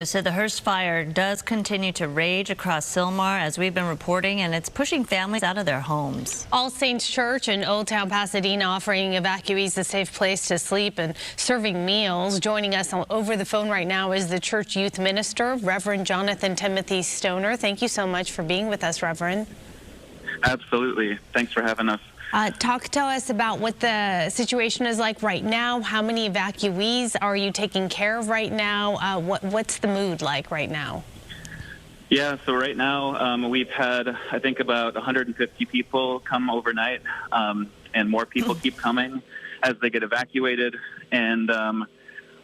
So the Hurst Fire does continue to rage across Sylmar, as we've been reporting, and it's pushing families out of their homes. All Saints Church in Old Town Pasadena offering evacuees a safe place to sleep and serving meals. Joining us over the phone right now is the church youth minister, Reverend Jonathan Timothy Stoner. Thank you so much for being with us, Reverend. Absolutely. Thanks for having us. Tell us about what the situation is like right now. How many evacuees are you taking care of right now? What's the mood like right now? Yeah, so right now we've had, I think, about 150 people come overnight, and more people keep coming as they get evacuated. And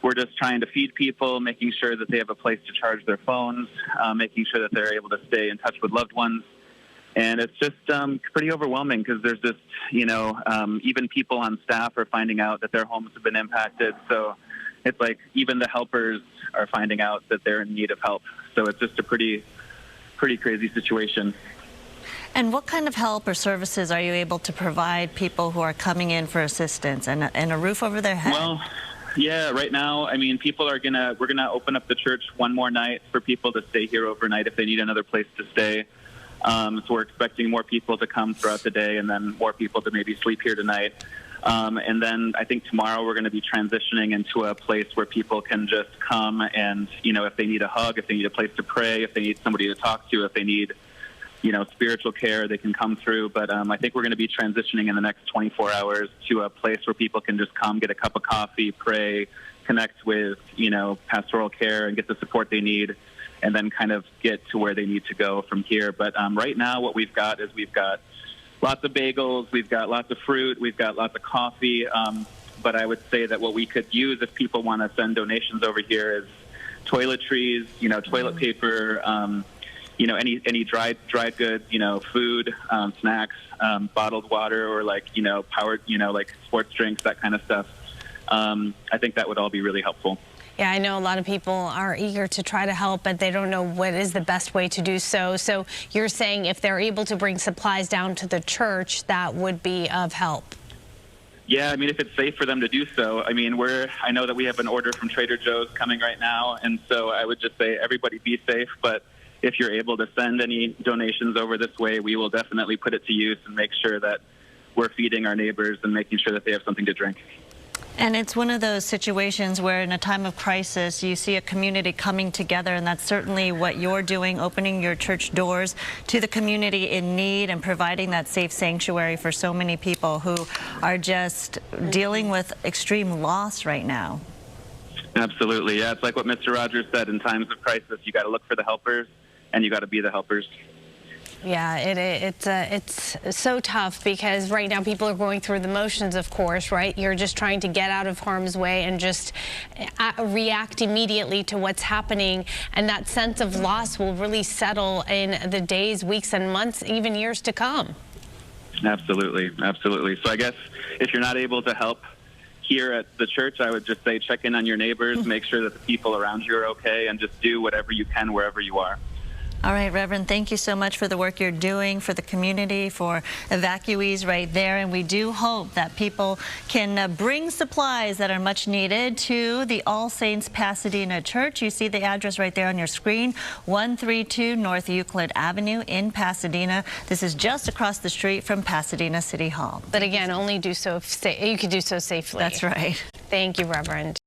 we're just trying to feed people, making sure that they have a place to charge their phones, making sure that they're able to stay in touch with loved ones. And it's just pretty overwhelming because there's just, even people on staff are finding out that their homes have been impacted. So it's like even the helpers are finding out that they're in need of help. So it's just a pretty crazy situation. And what kind of help or services are you able to provide people who are coming in for assistance and a roof over their head? Well, yeah, right now, I mean, we're gonna open up the church one more night for people to stay here overnight if they need another place to stay. So we're expecting more people to come throughout the day, and then more people to maybe sleep here tonight. And then I think tomorrow we're going to be transitioning into a place where people can just come and, if they need a hug, if they need a place to pray, if they need somebody to talk to, if they need, spiritual care, they can come through. But I think we're going to be transitioning in the next 24 hours to a place where people can just come, get a cup of coffee, pray, connect with, pastoral care and get the support they need, and then kind of get to where they need to go from here. But right now what we've got is we've got lots of bagels, we've got lots of fruit, we've got lots of coffee. But I would say that what we could use if people want to send donations over here is toiletries, toilet paper, any dried goods, food, snacks, bottled water, or powered, like sports drinks, that kind of stuff. I think that would all be really helpful. Yeah, I know a lot of people are eager to try to help, but they don't know what is the best way to do so. So you're saying if they're able to bring supplies down to the church, that would be of help? Yeah, I mean, if it's safe for them to do so. I mean, I know that we have an order from Trader Joe's coming right now, and so I would just say everybody be safe. But if you're able to send any donations over this way, we will definitely put it to use and make sure that we're feeding our neighbors and making sure that they have something to drink. And it's one of those situations where in a time of crisis you see a community coming together, and that's certainly what you're doing, opening your church doors to the community in need and providing that safe sanctuary for so many people who are just dealing with extreme loss right now. Absolutely. Yeah, it's like what Mr. Rogers said, in times of crisis you got to look for the helpers and you got to be the helpers. Yeah, it's so tough because right now people are going through the motions, of course, right? You're just trying to get out of harm's way and just react immediately to what's happening. And that sense of loss will really settle in the days, weeks, and months, even years to come. Absolutely, absolutely. So I guess if you're not able to help here at the church, I would just say check in on your neighbors, make sure that the people around you are okay, and just do whatever you can wherever you are. All right, Reverend, thank you so much for the work you're doing for the community, for evacuees right there. And we do hope that people can bring supplies that are much needed to the All Saints Pasadena Church. You see the address right there on your screen, 132 North Euclid Avenue in Pasadena. This is just across the street from Pasadena City Hall. But again, only do so, you can do so safely. That's right. Thank you, Reverend.